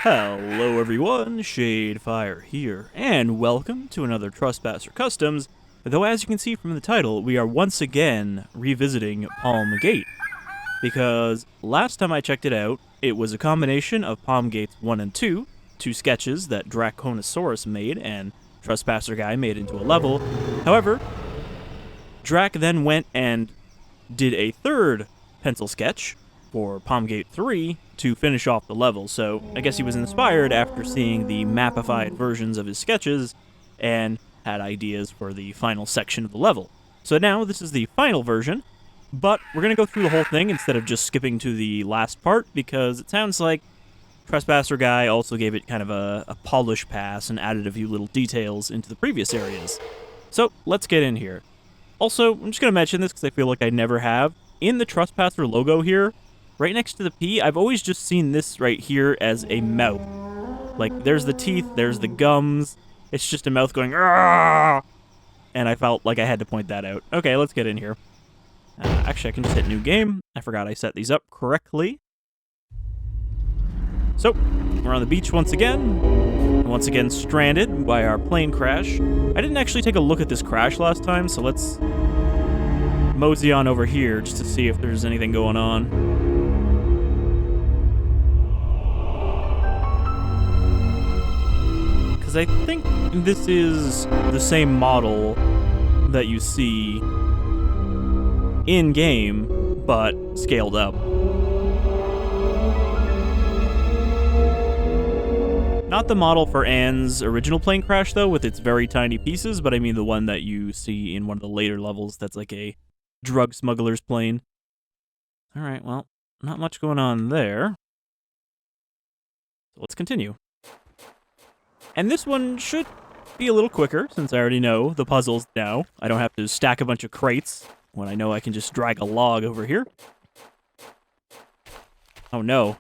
Hello everyone, Shadefyre here, and welcome to another Trespasser Customs, though as you can see from the title, we are once again revisiting Palm Gate, because last time I checked it out, it was a combination of Palm Gates 1 and 2, two sketches that Draconosaurus made and Trespasser Guy made into a level. However, Drac then went and did a third pencil sketch for Palm Gate 3 to finish off the level, so I guess he was inspired after seeing the mapified versions of his sketches and had ideas for the final section of the level. So now this is the final version, but we're going to go through the whole thing instead of just skipping to the last part, because it sounds like Trespasser Guy also gave it kind of a polish pass and added a few little details into the previous areas. So let's get in here. Also, I'm just going to mention this because I feel like I never have. In the Trespasser logo here, right next to the P, I've always just seen this right here as a mouth. Like, there's the teeth, there's the gums, it's just a mouth going, "Argh!" And I felt like I had to point that out. Okay, let's get in here. Actually, I can just hit new game. I forgot I set these up correctly. So, we're on the beach once again stranded by our plane crash. I didn't actually take a look at this crash last time, so let's mosey on over here just to see if there's anything going on. Because I think this is the same model that you see in-game, but scaled up. Not the model for Anne's original plane crash, though, with its very tiny pieces, but I mean the one that you see in one of the later levels that's like a drug smuggler's plane. Alright, well, not much going on there. So let's continue. And this one should be a little quicker, since I already know the puzzles now. I don't have to stack a bunch of crates when I know I can just drag a log over here. Oh no.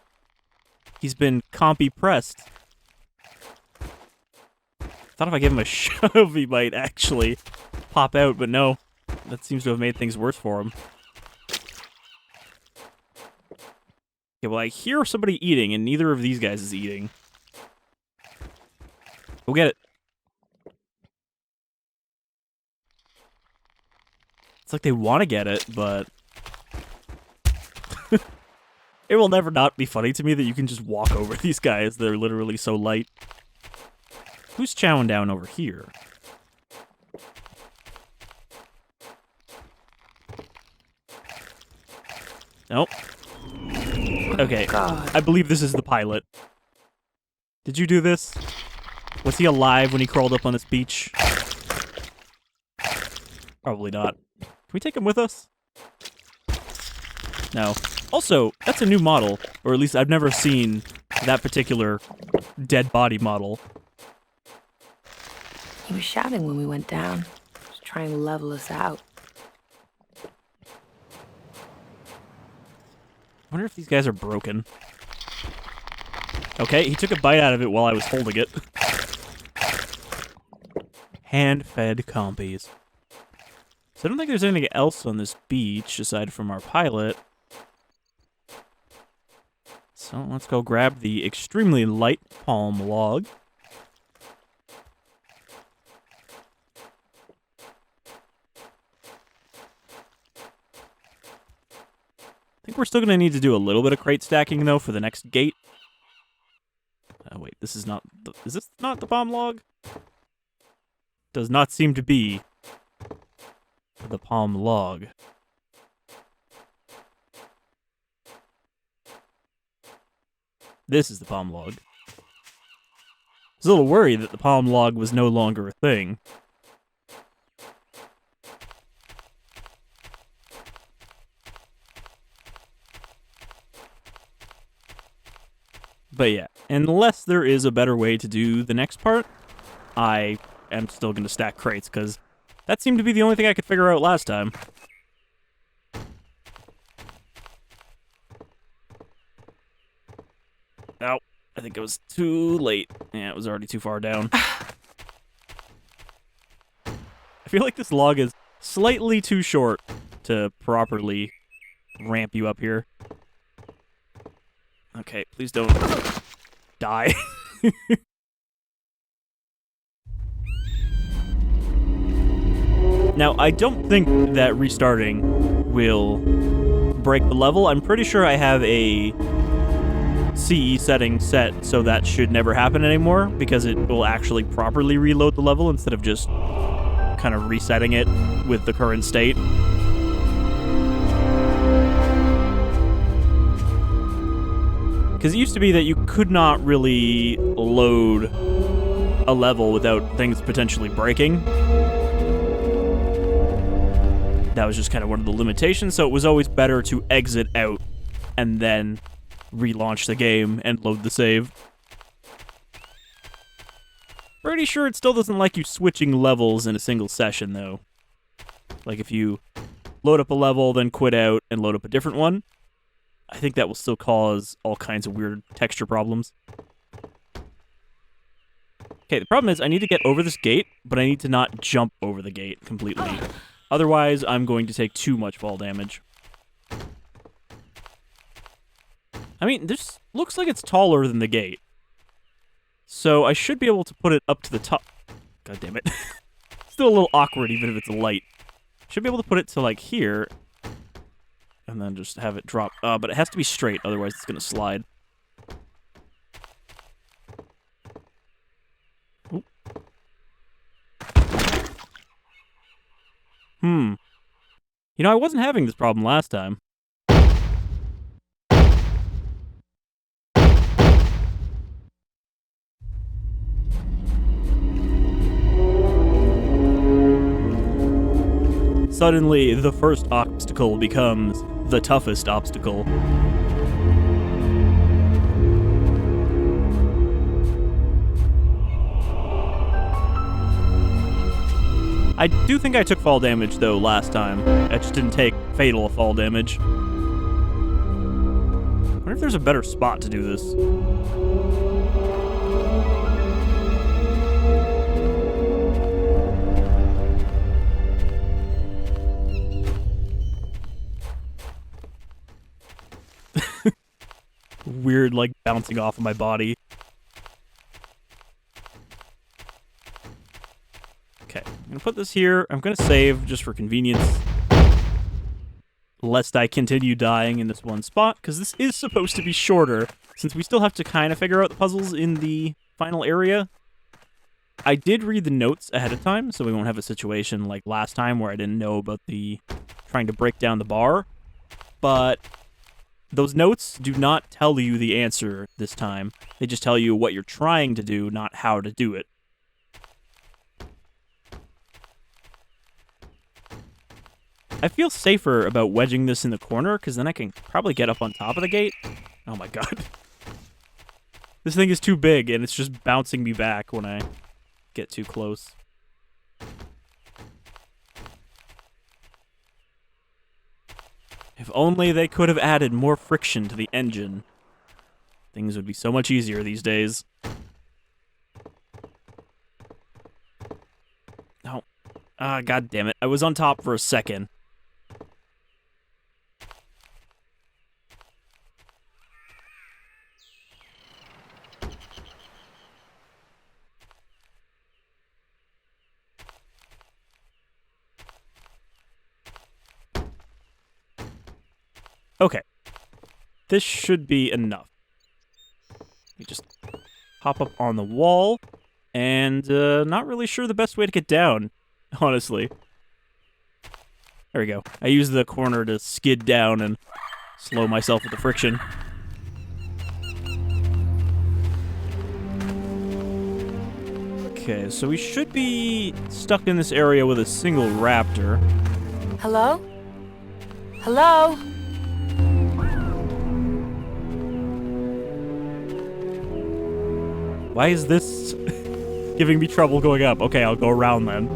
He's been compy-pressed. Thought if I give him a shove, he might actually pop out, but no. That seems to have made things worse for him. Okay, well, I hear somebody eating, and neither of these guys is eating. Go get it. It's like they want to get it, but it will never not be funny to me that you can just walk over these guys. They're literally so light. Who's chowing down over here? Nope. Okay, I believe this is the pilot. Did you do this? Was he alive when he crawled up on this beach? Probably not. Can we take him with us? No. Also, that's a new model, or at least I've never seen that particular dead body model. He was shouting when we went down. He was trying to level us out. I wonder if these guys are broken. Okay, he took a bite out of it while I was holding it. Hand-fed compies. So I don't think there's anything else on this beach aside from our pilot. So let's go grab the extremely light palm log. I think we're still going to need to do a little bit of crate stacking, though, for the next gate. Oh, wait, this is not... Is this not the palm log? Does not seem to be the palm log. This is the palm log. I was a little worried that the palm log was no longer a thing. But yeah, unless there is a better way to do the next part, I am still going to stack crates, because that seemed to be the only thing I could figure out last time. Oh, I think it was too late. Yeah, it was already too far down. I feel like this log is slightly too short to properly ramp you up here. Okay, please don't die. Now, I don't think that restarting will break the level. I'm pretty sure I have a CE setting set so that should never happen anymore, because it will actually properly reload the level instead of just kind of resetting it with the current state. Because it used to be that you could not really load a level without things potentially breaking. That was just kind of one of the limitations, so it was always better to exit out and then relaunch the game and load the save. Pretty sure it still doesn't like you switching levels in a single session, though. Like if you load up a level, then quit out, and load up a different one, I think that will still cause all kinds of weird texture problems. Okay, the problem is I need to get over this gate, but I need to not jump over the gate completely. Otherwise, I'm going to take too much fall damage. I mean, this looks like it's taller than the gate. So I should be able to put it up to the top. God damn it. Still a little awkward, even if it's light. Should be able to put it to, like, here. And then just have it drop. But it has to be straight, otherwise it's going to slide. Oop. You know, I wasn't having this problem last time. Suddenly, the first obstacle becomes the toughest obstacle. I do think I took fall damage, though, last time. I just didn't take fatal fall damage. I wonder if there's a better spot to do this. Weird, like, bouncing off of my body. Okay, I'm gonna put this here. I'm gonna save just for convenience, lest I continue dying in this one spot, because this is supposed to be shorter, since we still have to kind of figure out the puzzles in the final area. I did read the notes ahead of time, so we won't have a situation like last time where I didn't know about the trying to break down the bar, but those notes do not tell you the answer this time. They just tell you what you're trying to do, not how to do it. I feel safer about wedging this in the corner, because then I can probably get up on top of the gate. Oh my god. This thing is too big, and it's just bouncing me back when I get too close. If only they could have added more friction to the engine. Things would be so much easier these days. Oh. Ah, god damn it. I was on top for a second. Okay. This should be enough. Let me just hop up on the wall, and not really sure the best way to get down, honestly. There we go. I use the corner to skid down and slow myself with the friction. Okay, so we should be stuck in this area with a single raptor. Hello? Hello? Why is this giving me trouble going up? Okay, I'll go around then.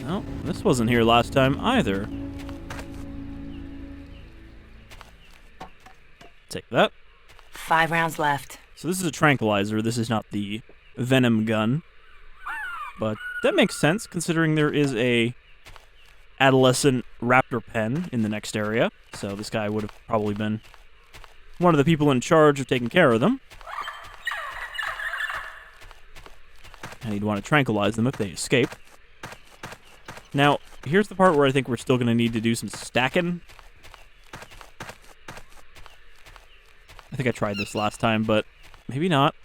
Oh, this wasn't here last time either. Take that. 5 rounds left. So this is a tranquilizer. This is not the venom gun. But that makes sense, considering there is a adolescent raptor pen in the next area, so this guy would have probably been one of the people in charge of taking care of them. And he'd want to tranquilize them if they escape. Now, here's the part where I think we're still going to need to do some stacking. I think I tried this last time, but maybe not.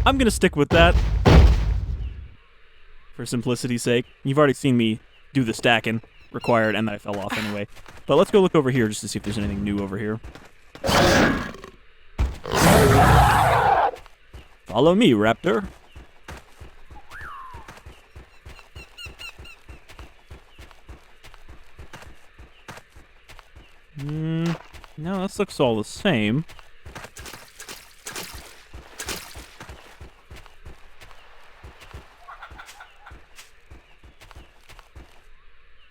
I'm going to stick with that for simplicity's sake. You've already seen me do the stacking required, and then I fell off anyway. But let's go look over here just to see if there's anything new over here. Follow me, Raptor. No, this looks all the same.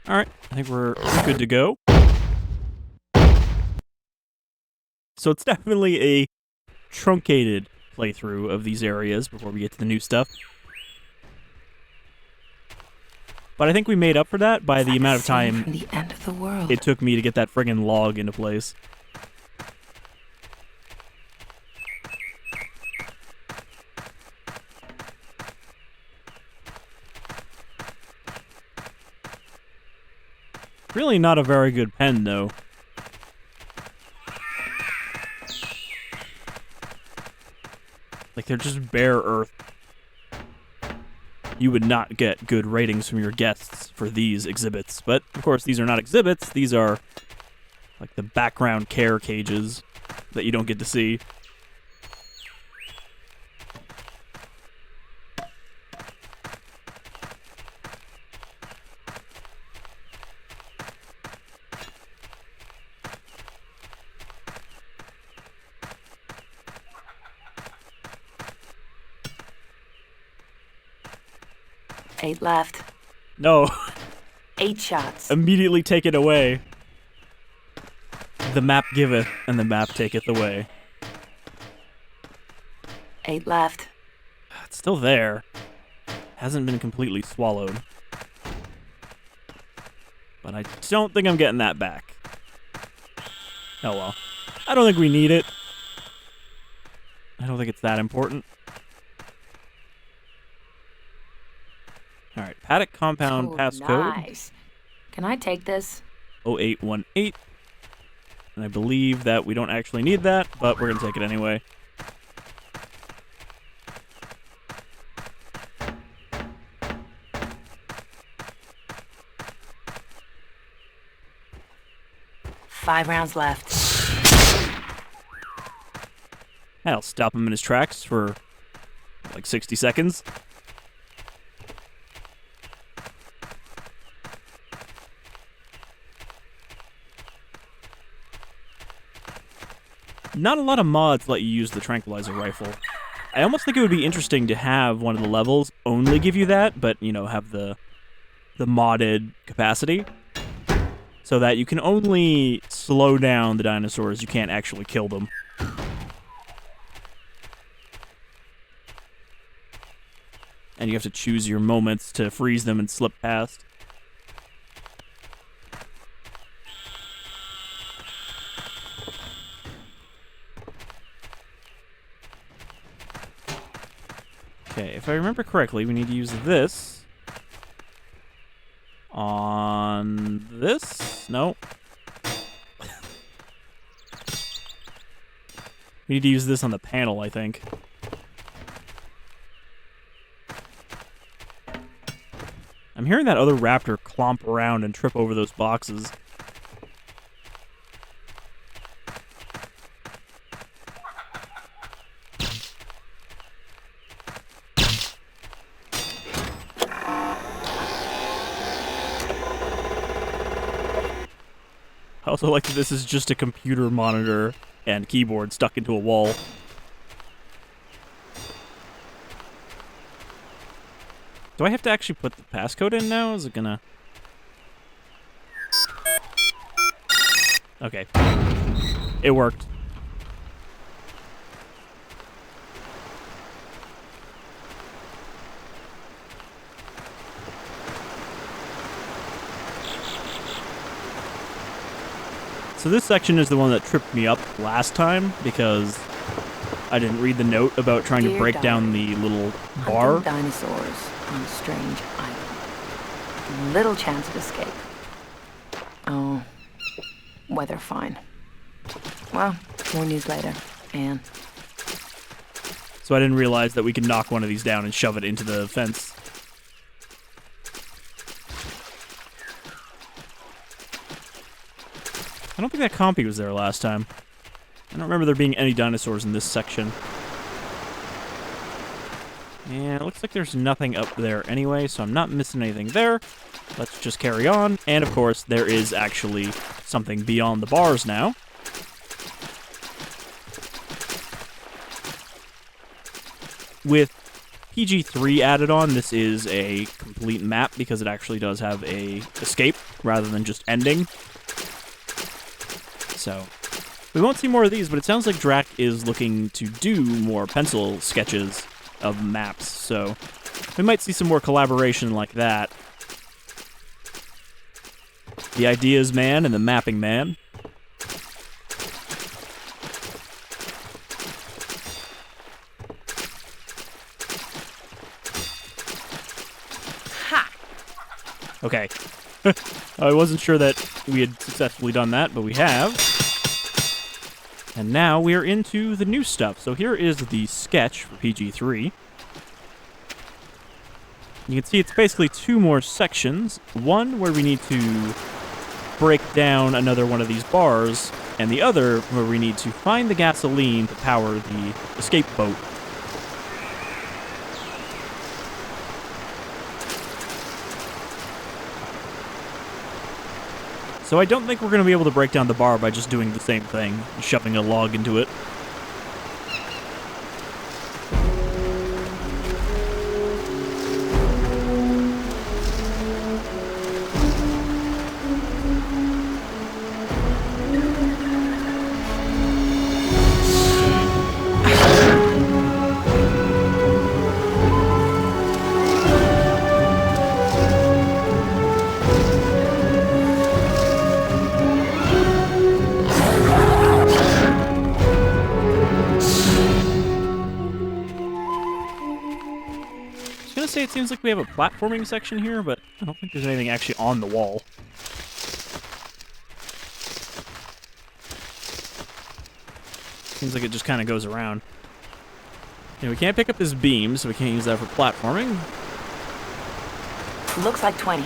Alright, I think we're good to go. So it's definitely a truncated playthrough of these areas before we get to the new stuff. But I think we made up for that by the amount of time from the end of the world. it took me to get that friggin' log into place. Really not a very good pen, though. Like, they're just bare earth. You would not get good ratings from your guests for these exhibits. But, of course, these are not exhibits. These are, like, the background care cages that you don't get to see. Eight left. No. 8 shots. Immediately take it away. The map giveth, and the map taketh away. 8 left. It's still there. Hasn't been completely swallowed. But I don't think I'm getting that back. Oh well. I don't think we need it. I don't think it's that important. Alright, paddock compound passcode. Nice. Can I take this? 0818. And I believe that we don't actually need that, but we're going to take it anyway. Five rounds left. That'll stop him in his tracks for like 60 seconds. Not a lot of mods let you use the tranquilizer rifle. I almost think it would be interesting to have one of the levels only give you that, but, you know, have the modded capacity. So that you can only slow down the dinosaurs, you can't actually kill them. And you have to choose your moments to freeze them and slip past. Okay, if I remember correctly, we need to use this on this? No. We need to use this on the panel, I think. I'm hearing that other raptor clomp around and trip over those boxes. I also like that this is just a computer monitor and keyboard stuck into a wall. Do I have to actually put the passcode in now? Is it gonna... Okay. It worked. So this section is the one that tripped me up last time because I didn't read the note about trying to break down the little bar. Hunting dinosaurs on a strange island. Little chance of escape. Oh, weather fine. Well, more news later. And So I didn't realize that we could knock one of these down and shove it into the fence. I don't think that compy was there last time. I don't remember there being any dinosaurs in this section. And it looks like there's nothing up there anyway, so I'm not missing anything there. Let's just carry on. And of course, there is actually something beyond the bars now. With PG-3 added on, this is a complete map because it actually does have a escape rather than just ending. So, we won't see more of these, but it sounds like Drac is looking to do more pencil sketches of maps, so we might see some more collaboration like that. The ideas man and the mapping man. ha! Okay. I wasn't sure that we had successfully done that, but we have. And now we're into the new stuff. So here is the sketch for PG-3. You can see it's basically two more sections. One where we need to break down another one of these bars, and the other where we need to find the gasoline to power the escape boat. So I don't think we're going to be able to break down the bar by just doing the same thing, shoving a log into it. Say it seems like we have a platforming section here, but I don't think there's anything actually on the wall. Seems like it just kind of goes around. Yeah, we can't pick up this beam, so we can't use that for platforming. Looks like 20.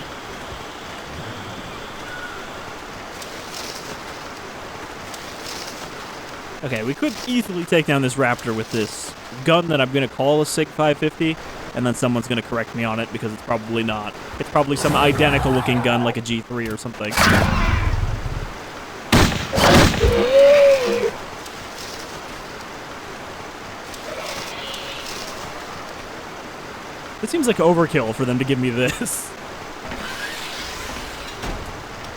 Okay, we could easily take down this raptor with this gun that I'm going to call a SIG 550, and then someone's going to correct me on it because it's probably not. It's probably some identical looking gun like a G3 or something. It seems like overkill for them to give me this.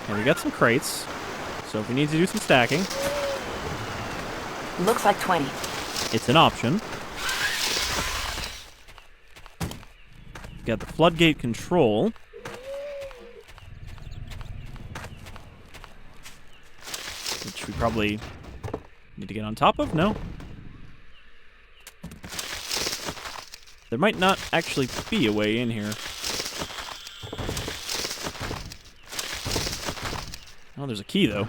And we got some crates, so if we need to do some stacking... Looks like 20. It's an option. Got the floodgate control. Which we probably need to get on top of? No. There might not actually be a way in here. Oh, there's a key, though.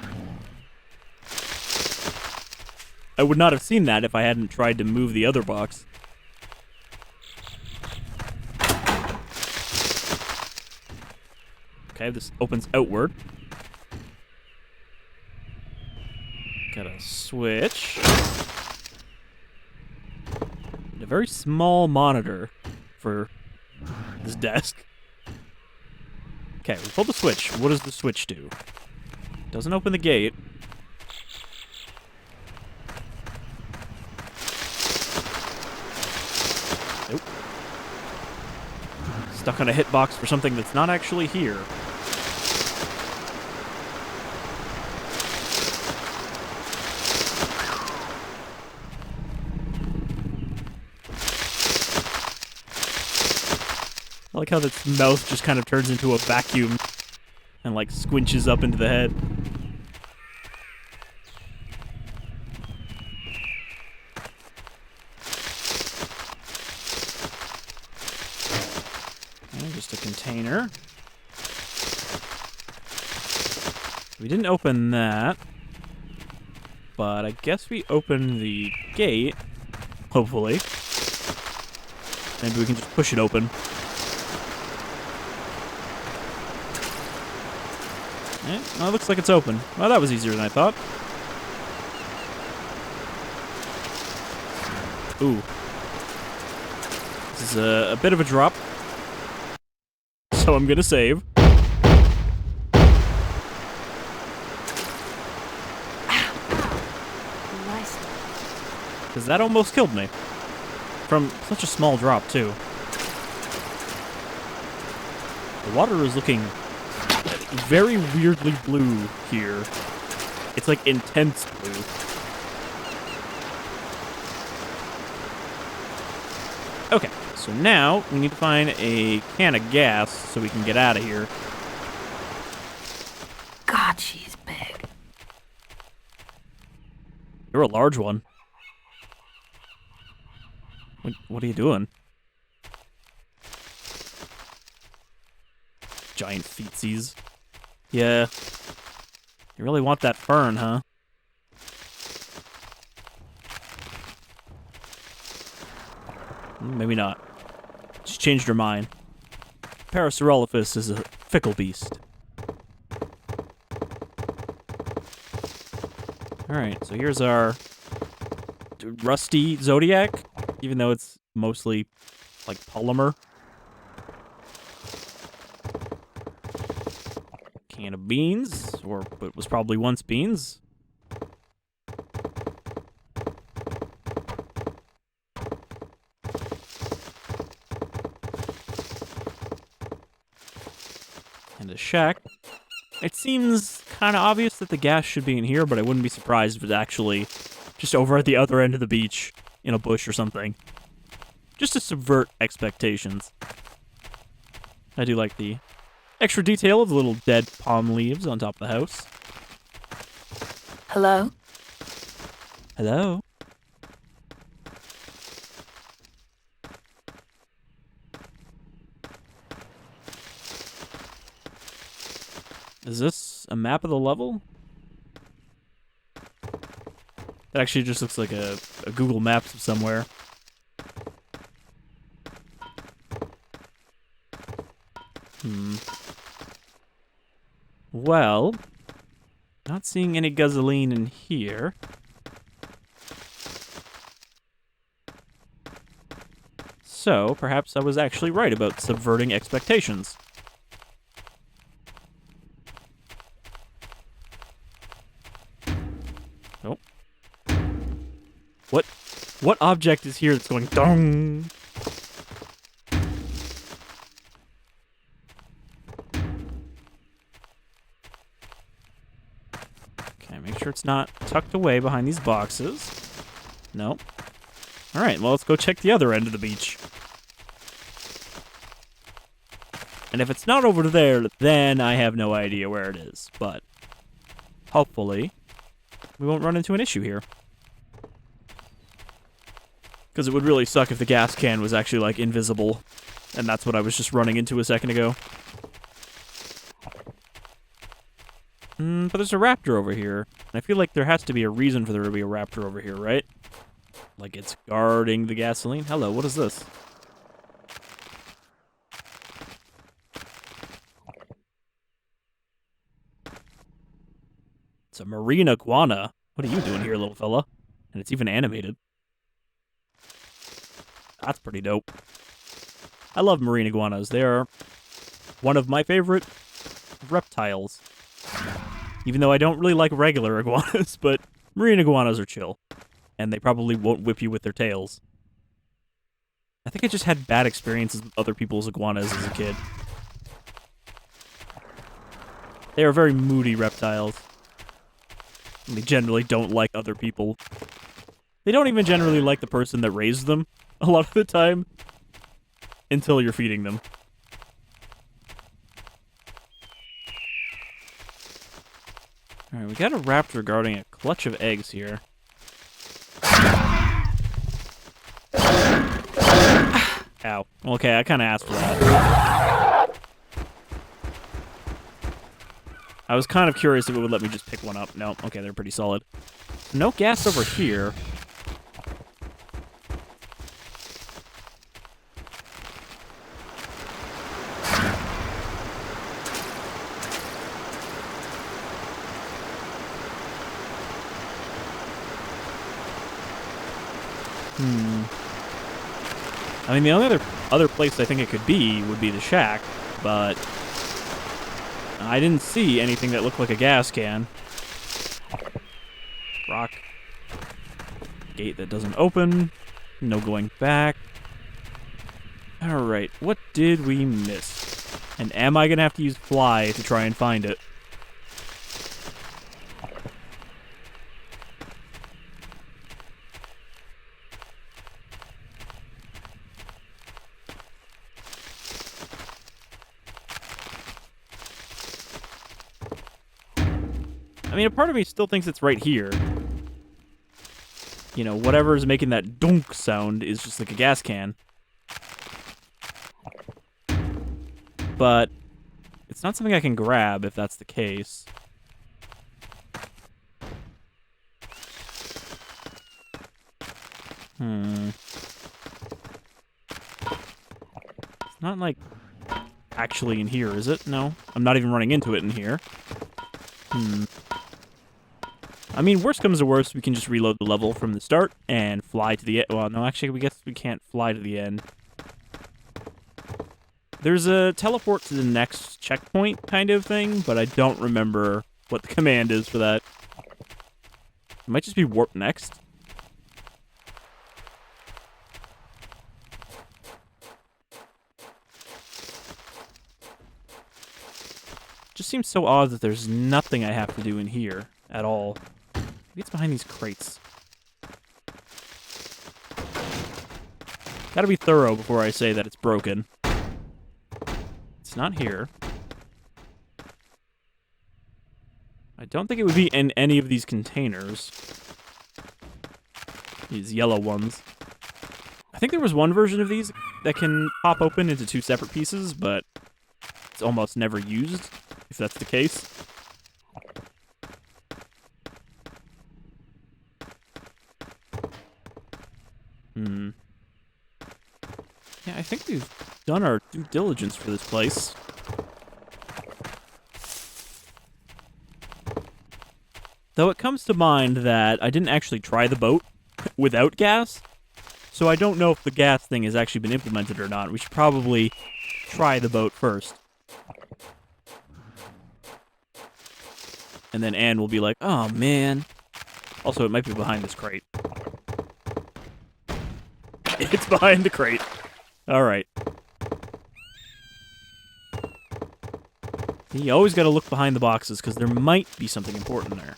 I would not have seen that if I hadn't tried to move the other box. Okay, this opens outward. Got a switch. And a very small monitor for this desk. Okay, we pulled the switch. What does the switch do? Doesn't open the gate. Nope. Stuck on a hitbox for something that's not actually here. I like how its mouth just kind of turns into a vacuum and, like, squinches up into the head. just a container. We didn't open that. But I guess we opened the gate. Hopefully. Maybe we can just push it open. Well, it looks like it's open. Well, that was easier than I thought. Ooh. This is a bit of a drop. So I'm gonna save. Because that almost killed me. From such a small drop, too. The water is looking very weirdly blue here. It's like intense blue. Okay, so now we need to find a can of gas so we can get out of here. God, she's big. You're a large one. What are you doing? Giant feetsies. Yeah. You really want that fern, huh? Maybe not. She's changed her mind. Parasaurolophus is a fickle beast. Alright, so here's our rusty Zodiac, even though it's mostly like polymer. Can of beans, or it was probably once beans. And a shack. It seems kind of obvious that the gas should be in here, but I wouldn't be surprised if it's actually just over at the other end of the beach in a bush or something. Just to subvert expectations. I do like the extra detail of the little dead palm leaves on top of the house. Hello? Hello? Is this a map of the level? That actually just looks like a Google Maps of somewhere. Well, not seeing any gasoline in here. So, perhaps I was actually right about subverting expectations. Oh. What object is here that's going dong? Okay, make sure it's not tucked away behind these boxes. Nope. Alright, well, let's go check the other end of the beach. And if it's not over there, then I have no idea where it is. But hopefully, we won't run into an issue here. Because it would really suck if the gas can was actually, like, invisible. And that's what I was just running into a second ago. But there's a raptor over here. And I feel like there has to be a reason for there to be a raptor over here, right? Like it's guarding the gasoline? Hello, what is this? It's a marine iguana. What are you doing here, little fella? And it's even animated. That's pretty dope. I love marine iguanas. They are one of my favorite reptiles. Even though I don't really like regular iguanas, but marine iguanas are chill. And they probably won't whip you with their tails. I think I just had bad experiences with other people's iguanas as a kid. They are very moody reptiles. And they generally don't like other people. They don't even generally like the person that raised them a lot of the time. Until you're feeding them. Alright, we got a raptor guarding a clutch of eggs here. Ow. Okay, I kind of asked for that. I was kind of curious if it would let me just pick one up. No, okay, they're pretty solid. No gas over here. I mean, the only other place I think it could be would be the shack, but I didn't see anything that looked like a gas can. Rock. Gate that doesn't open. No going back. Alright, what did we miss? And am I gonna have to use fly to try and find it? I mean, a part of me still thinks it's right here. You know, whatever is making that dunk sound is just like a gas can. But it's not something I can grab if that's the case. It's not like actually in here, is it? No. I'm not even running into it in here. I mean, worst comes to worst, we can just reload the level from the start and fly to the end. Well, no, actually, we guess we can't fly to the end. There's a teleport to the next checkpoint kind of thing, but I don't remember what the command is for that. It might just be warp next. Just seems so odd that there's nothing I have to do in here at all. Maybe it's behind these crates. Gotta be thorough before I say that it's broken. It's not here. I don't think it would be in any of these containers. These yellow ones. I think there was one version of these that can pop open into two separate pieces, but it's almost never used, if that's the case. Yeah, I think we've done our due diligence for this place. Though it comes to mind that I didn't actually try the boat without gas, so I don't know if the gas thing has actually been implemented or not. We should probably try the boat first. And then Anne will be like, oh man. Also, it might be behind this crate. It's behind the crate. Alright. You always gotta look behind the boxes, because there might be something important there.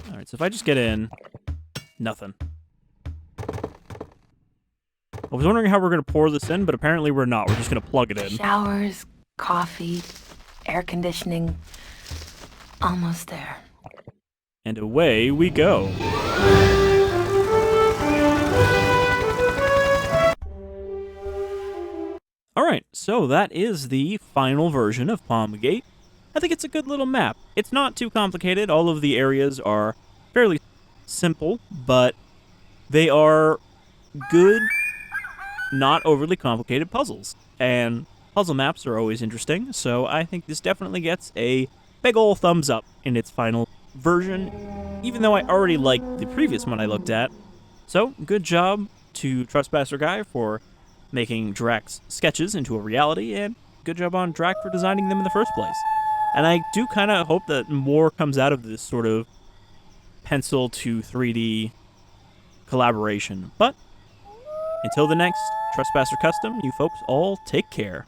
Alright, so if I just get in... Nothing. I was wondering how we're gonna pour this in, but apparently we're not. We're just gonna plug it in. Showers, coffee, air conditioning. Almost there. And away we go. Alright, so that is the final version of Palm Gate. I think it's a good little map. It's not too complicated. All of the areas are fairly simple, but they are good, not overly complicated puzzles. And puzzle maps are always interesting, so I think this definitely gets a big ol' thumbs up in its final version, even though I already liked the previous one I looked at. So, good job to Trespasser Guy for making Drax's sketches into a reality, and good job on Drax for designing them in the first place. And I do kind of hope that more comes out of this sort of pencil to 3D collaboration. But until the next Trespasser Custom, you folks all take care.